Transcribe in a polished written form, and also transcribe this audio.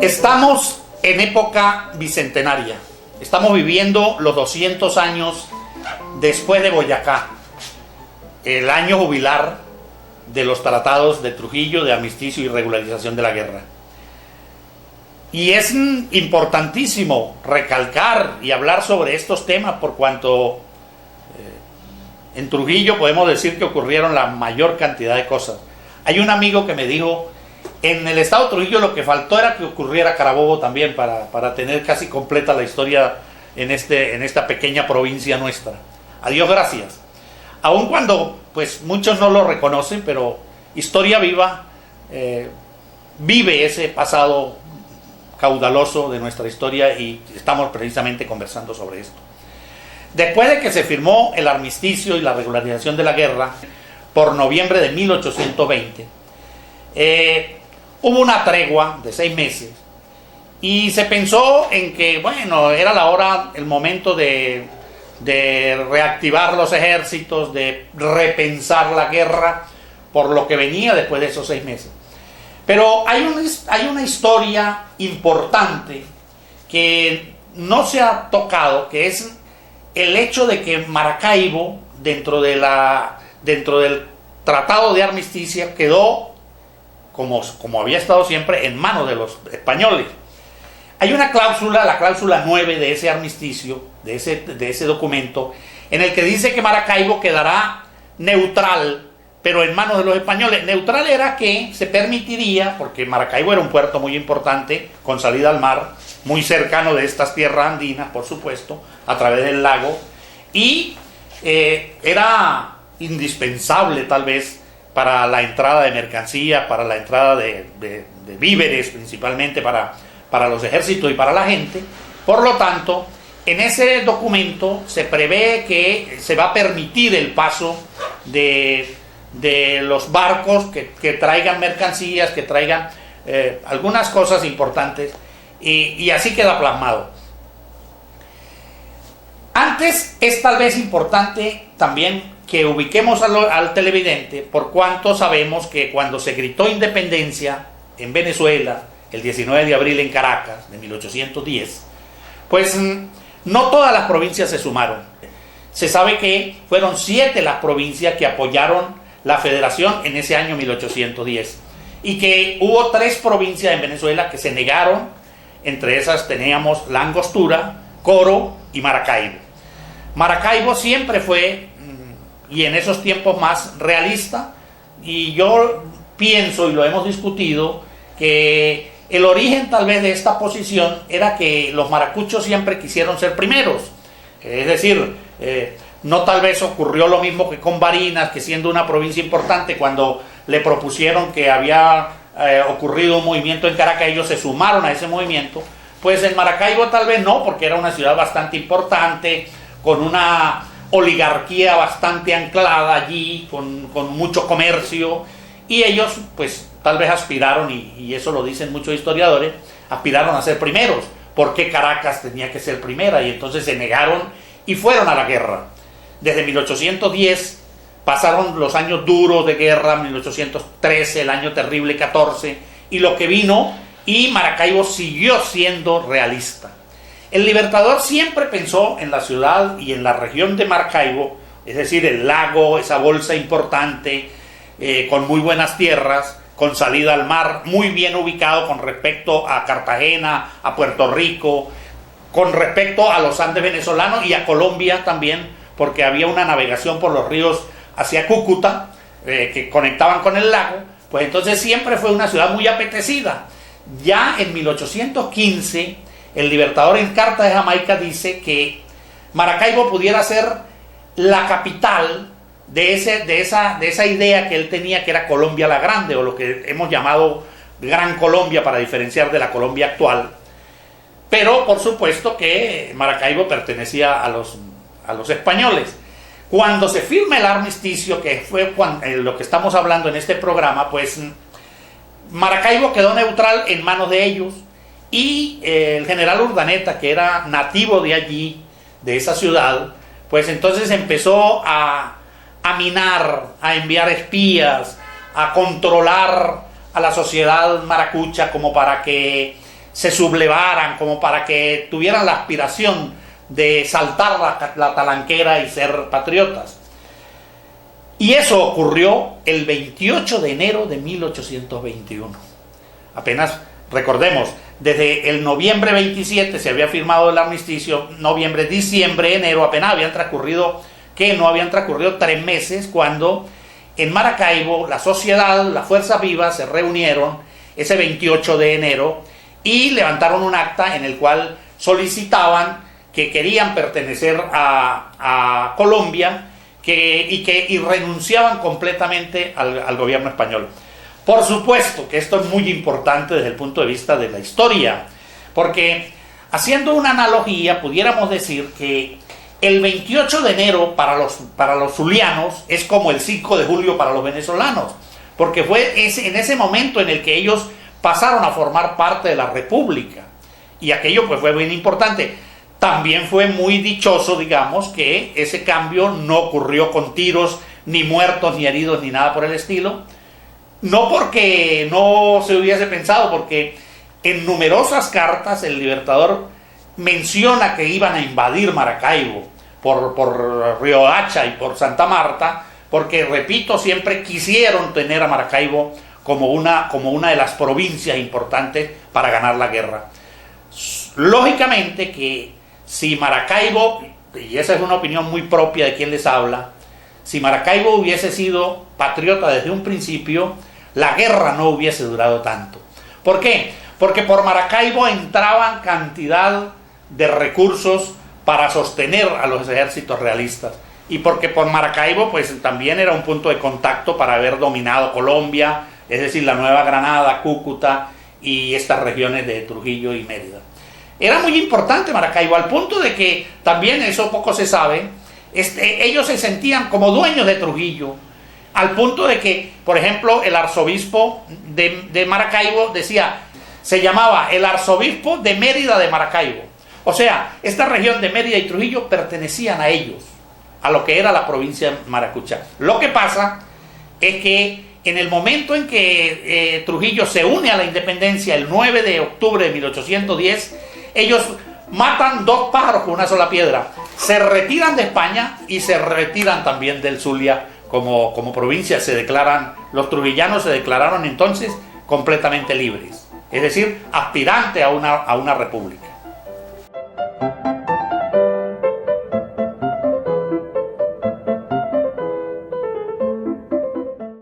Estamos en época bicentenaria. Estamos viviendo los 200 años después de Boyacá, el año jubilar de los tratados de Trujillo de armisticio y regularización de la guerra. Y es importantísimo recalcar y hablar sobre estos temas por cuanto en Trujillo podemos decir que ocurrieron la mayor cantidad de cosas. Hay un amigo que me dijo, en el estado de Trujillo lo que faltó era que ocurriera Carabobo también para tener casi completa la historia en esta pequeña provincia nuestra. A Dios gracias. Aun cuando pues muchos no lo reconocen, pero Historia Viva vive ese pasado caudaloso de nuestra historia y estamos precisamente conversando sobre esto. Después de que se firmó el armisticio y la regularización de la guerra por noviembre de 1820, hubo una tregua de 6 meses y se pensó en que, bueno, era la hora, el momento de reactivar los ejércitos, de repensar la guerra por lo que venía después de esos 6 meses. Pero hay una historia importante que no se ha tocado, que es el hecho de que Maracaibo, dentro del tratado de armisticio, quedó, como había estado siempre, en manos de los españoles. Hay una cláusula, la cláusula 9 de ese armisticio, de ese documento, en el que dice que Maracaibo quedará neutral, pero en manos de los españoles. Neutral era que se permitiría, porque Maracaibo era un puerto muy importante, con salida al mar, muy cercano de estas tierras andinas, por supuesto, a través del lago, y era indispensable tal vez para la entrada de mercancías, para la entrada de víveres, principalmente para los ejércitos y para la gente. Por lo tanto, en ese documento se prevé que se va a permitir el paso de los barcos que traigan mercancías, que traigan algunas cosas importantes, y así queda plasmado. Antes es tal vez importante también que ubiquemos al televidente, por cuanto sabemos que cuando se gritó independencia en Venezuela, el 19 de abril en Caracas, de 1810, pues no todas las provincias se sumaron. Se sabe que fueron 7 las provincias que apoyaron la federación en ese año 1810, y que hubo 3 provincias en Venezuela que se negaron. Entre esas teníamos La Angostura, Coro y Maracaibo. Maracaibo siempre fue, y en esos tiempos más, realista, y yo pienso, y lo hemos discutido, que el origen tal vez de esta posición era que los maracuchos siempre quisieron ser primeros. Es decir, no tal vez ocurrió lo mismo que con Barinas, que siendo una provincia importante, cuando le propusieron que había ocurrido un movimiento en Caracas, ellos se sumaron a ese movimiento. Pues en Maracaibo tal vez no, porque era una ciudad bastante importante, con una oligarquía bastante anclada allí, con mucho comercio, y ellos pues tal vez aspiraron, y eso lo dicen muchos historiadores, aspiraron a ser primeros. ¿Por qué Caracas tenía que ser primera? Y entonces se negaron y fueron a la guerra. Desde 1810 pasaron los años duros de guerra, 1813, el año terrible 14, y lo que vino, y Maracaibo siguió siendo realista. El Libertador siempre pensó en la ciudad y en la región de Maracaibo, es decir, el lago, esa bolsa importante, con muy buenas tierras, con salida al mar, muy bien ubicado con respecto a Cartagena, a Puerto Rico, con respecto a los Andes venezolanos y a Colombia también, porque había una navegación por los ríos hacia Cúcuta, que conectaban con el lago. Pues entonces siempre fue una ciudad muy apetecida. Ya en 1815, el Libertador en Carta de Jamaica dice que Maracaibo pudiera ser la capital de esa idea que él tenía, que era Colombia la Grande, o lo que hemos llamado Gran Colombia para diferenciar de la Colombia actual. Pero por supuesto que Maracaibo pertenecía a los españoles. Cuando se firma el armisticio, que fue lo que estamos hablando en este programa, pues Maracaibo quedó neutral en manos de ellos, y el general Urdaneta, que era nativo de allí, de esa ciudad, pues entonces empezó a minar, a enviar espías, a controlar a la sociedad maracucha, como para que se sublevaran, como para que tuvieran la aspiración de saltar la talanquera y ser patriotas. Y eso ocurrió el 28 de enero de 1821. Apenas, recordemos, desde el noviembre 27 se había firmado el armisticio, noviembre, diciembre, enero, apenas habían transcurrido 3 meses cuando en Maracaibo la sociedad, las fuerzas vivas se reunieron ese 28 de enero y levantaron un acta en el cual solicitaban que querían pertenecer a Colombia y renunciaban completamente al gobierno español. Por supuesto que esto es muy importante desde el punto de vista de la historia, porque haciendo una analogía pudiéramos decir que el 28 de enero para los zulianos es como el 5 de julio para los venezolanos, porque fue en ese momento en el que ellos pasaron a formar parte de la República, y aquello pues fue muy importante. También fue muy dichoso, digamos, que ese cambio no ocurrió con tiros, ni muertos, ni heridos, ni nada por el estilo. No porque no se hubiese pensado, porque en numerosas cartas el Libertador menciona que iban a invadir Maracaibo por Riohacha y por Santa Marta, porque, repito, siempre quisieron tener a Maracaibo como una de las provincias importantes para ganar la guerra. Lógicamente que si Maracaibo, y esa es una opinión muy propia de quien les habla, si Maracaibo hubiese sido patriota desde un principio, la guerra no hubiese durado tanto. ¿Por qué? Porque por Maracaibo entraban cantidad de recursos para sostener a los ejércitos realistas, y porque por Maracaibo pues también era un punto de contacto para haber dominado Colombia, es decir, la Nueva Granada, Cúcuta y estas regiones de Trujillo y Mérida. Era muy importante Maracaibo, al punto de que también, eso poco se sabe, ellos se sentían como dueños de Trujillo, al punto de que, por ejemplo, el arzobispo de Maracaibo se llamaba el arzobispo de Mérida de Maracaibo. O sea, esta región de Mérida y Trujillo pertenecían a ellos, a lo que era la provincia de Maracuchá. Lo que pasa es que en el momento en que Trujillo se une a la independencia, el 9 de octubre de 1810, ellos matan 2 pájaros con una sola piedra. Se retiran de España y se retiran también del Zulia como provincia. Los trujillanos se declararon entonces completamente libres, es decir, aspirantes a una república.